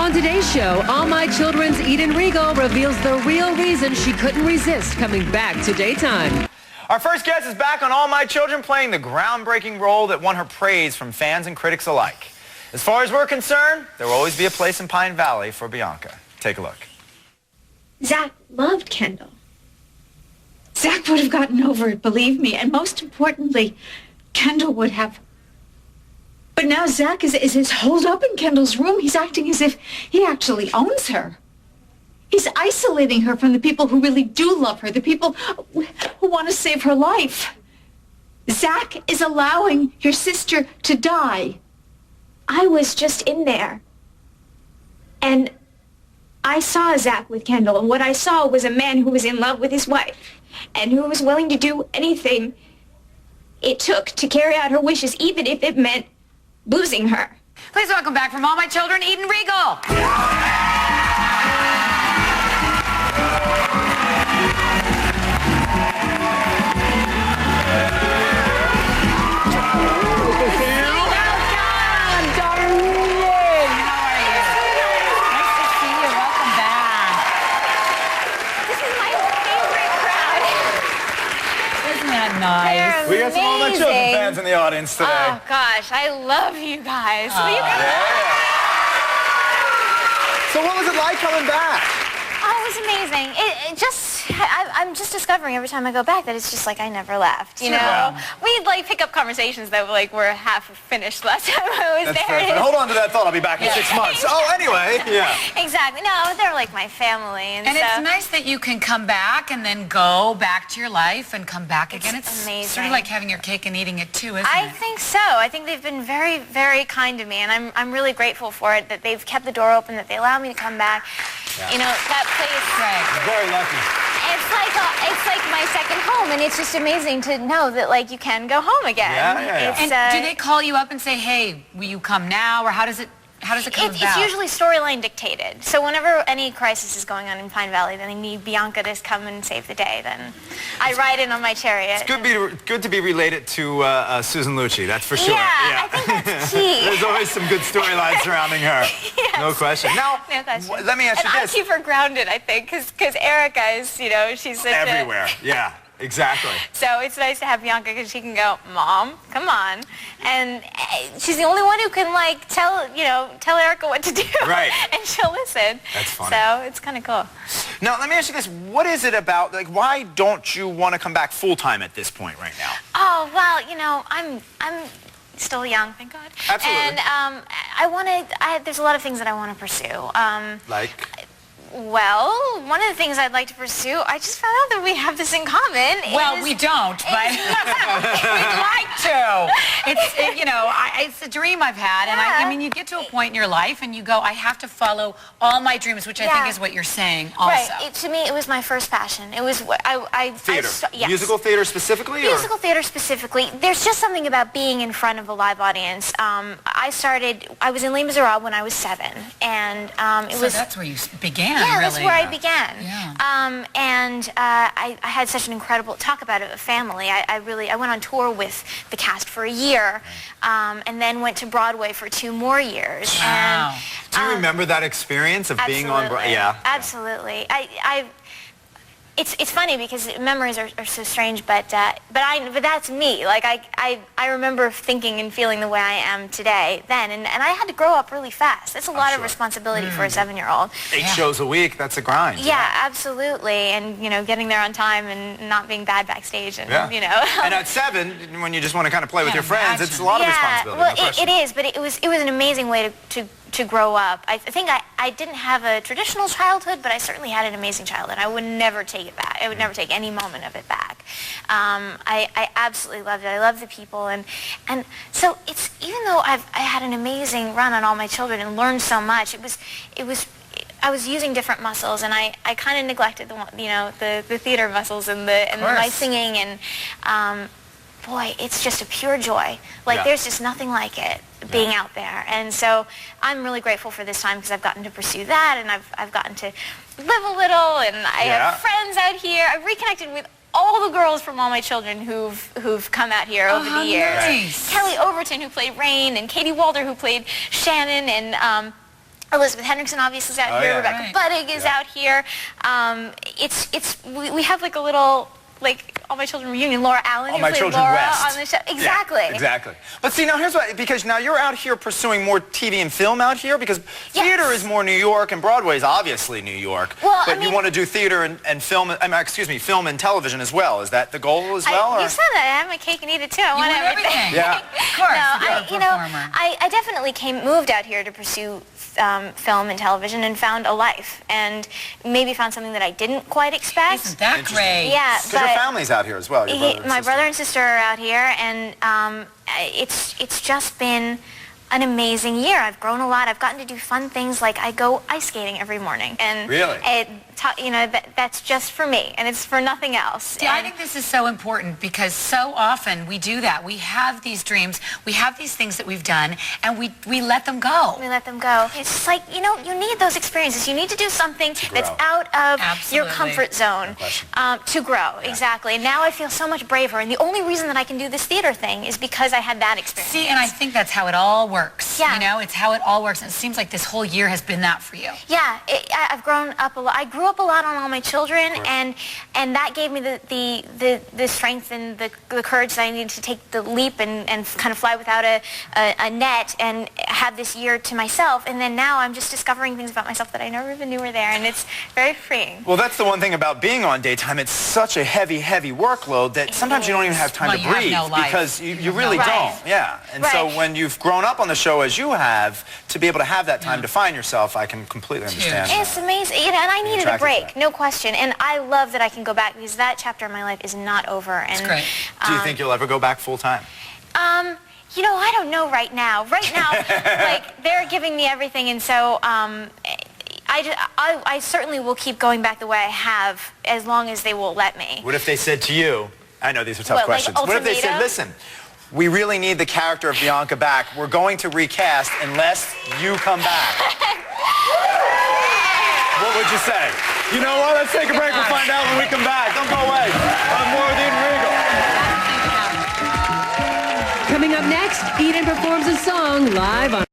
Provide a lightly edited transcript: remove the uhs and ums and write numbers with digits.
On today's show, All My Children's Eden Regal reveals the real reason she couldn't resist coming back to daytime. Our first guest is back on All My Children, playing the groundbreaking role that won her praise from fans and critics alike. As far as we're concerned, there will always be a place in Pine Valley for Bianca. Take a look. Zach loved Kendall. Zach would have gotten over it, believe me, and most importantly, Kendall would have. But now Zach is holed up in Kendall's room. He's acting as if he actually owns her. He's isolating her from the people who really do love her, the people who want to save her life. Zach is allowing your sister to die. I was just in there, and I saw Zach with Kendall, and what I saw was a man who was in love with his wife, and who was willing to do anything it took to carry out her wishes, even if it meant losing her. Please welcome back from All My Children, Eden Regal. Nice. We got some All My Children fans in the audience today. Oh, gosh, I love you guys. So what was it like coming back? Oh, it was amazing. I'm just discovering every time I go back that it's just like I never left, you know? We'd like pick up conversations that like were half finished last time I was there. But hold on to that thought, I'll be back in 6 months. Oh, anyway, yeah. Exactly. No, they're like my family. And so, it's nice that you can come back and then go back to your life and come back again. It's amazing. Sort of like having your cake and eating it too, isn't it? I think so. I think they've been very, very kind to me, and I'm really grateful for it, that they've kept the door open, that they allow me to come back. Yeah. You know, that place. Right. Very lucky. It's like my second home, and it's just amazing to know that like you can go home again. Yeah. And do they call you up and say, "Hey, will you come now?" Or how does it come about? It's usually storyline dictated. So whenever any crisis is going on in Pine Valley, then they need Bianca to come and save the day. Then I ride in on my chariot. It's good to be related to Susan Lucci, that's for sure. Yeah, I think that's key. There's always some good storylines surrounding her. Yes. No question. Now, let me ask you this. I keep her grounded, I think, because Erica is, you know, she's such everywhere. Yeah. Exactly. So it's nice to have Bianca because she can go, "Mom, come on," and she's the only one who can like tell Erica what to do. Right. And she'll listen. That's funny. So it's kind of cool. Now let me ask you this: what is it about? Like, why don't you want to come back full time at this point right now? Oh well, you know, I'm still young, thank God. Absolutely. And there's a lot of things that I want to pursue. Like. Well, one of the things I'd like to pursue, I just found out that we have this in common. Well, we don't, but we'd like to. It's a dream I've had, and I mean, you get to a point in your life and you go, I have to follow all my dreams, which I think is what you're saying also. Right. To me, it was my first passion. It was theater. Yes. Musical theater specifically? Musical theater specifically. There's just something about being in front of a live audience. I was in Les Miserables when I was 7, and So that's where you began. Yeah, really. that's where I began. Yeah. I had such an incredible, talk about a family. I went on tour with the cast for a year, and then went to Broadway for 2 more years. Wow. And, do you remember that experience of being on Broadway? Yeah. Absolutely. It's funny because memories are so strange, but that's me. Like I remember thinking and feeling the way I am today then, and I had to grow up really fast. That's a lot of responsibility for a 7-year-old. 8 shows a week, that's a grind. Yeah, absolutely, and getting there on time and not being bad backstage, and And at 7, when you just want to kind of play with your friends, it's a lot of responsibility. Well, it is, but it was an amazing way to grow up. I think I didn't have a traditional childhood, but I certainly had an amazing childhood. I would never take it back. I would never take any moment of it back. I absolutely loved it. I love the people, and so it's, even though I had an amazing run on All My Children and learned so much, I was using different muscles, and I kind of neglected the theater muscles and my singing, and boy, it's just a pure joy. Like there's just nothing like it being out there, and so I'm really grateful for this time because I've gotten to pursue that, and I've gotten to live a little, and I have friends out here. I've reconnected with all the girls from All My Children who've come out here over the years. Nice. Kelly Overton, who played Rain, and Katie Walder, who played Shannon, and Elizabeth Hendrickson obviously is out here. yeah. Rebecca Budig is out here. We have like a little All My Children reunion. Laura Allen, All who My played Children Laura West. on the show. Exactly. Yeah, exactly. But see, now here's what, because now you're out here pursuing more TV and film out here, because theater is more New York and Broadway is obviously New York. Well, but I mean, you want to do theater and film, film and television as well. Is that the goal as well? You said that. I have my cake and eat it too. I want everything. Yeah. Of course. I definitely moved out here to pursue film and television and found a life, and maybe found something that I didn't quite expect. Isn't that great? Yeah, because your family's out here as well. My brother and sister are out here, and it's just been an amazing year. I've grown a lot. I've gotten to do fun things like I go ice skating every morning, and really, that's just for me, and it's for nothing else. See, I think this is so important because so often we do that. We have these dreams, we have these things that we've done, and we let them go. We let them go. It's just like, you need those experiences. You need to do something that's out of your comfort zone to grow. Yeah. Exactly. And now I feel so much braver, and the only reason that I can do this theater thing is because I had that experience. See, and I think that's how it all works. Yeah. It's how it all works, and it seems like this whole year has been that for you. Yeah, I've grown up a lot. I grew up a lot on All My Children, and that gave me the strength and the courage that I needed to take the leap and kind of fly without a net and have this year to myself. And then now I'm just discovering things about myself that I never even knew were there, and it's very freeing. Well, that's the one thing about being on daytime. It's such a heavy workload that sometimes you don't even have time to breathe because you really don't. Yeah, and so when you've grown up on the show as you have, to be able to have that time to find yourself, I can completely understand. It's amazing, and I needed a break, no question. And I love that I can go back because that chapter of my life is not over. And it's great. Do you think you'll ever go back full time? I don't know right now. Right now, they're giving me everything, and so I certainly will keep going back the way I have as long as they will let me. What if they said to you, I know these are tough questions. What if they said, listen, we really need the character of Bianca back. We're going to recast unless you come back. What would you say? You know what? Let's take a break. We'll find out when we come back. Don't go away. More with Eden Regal. Coming up next, Eden performs a song live on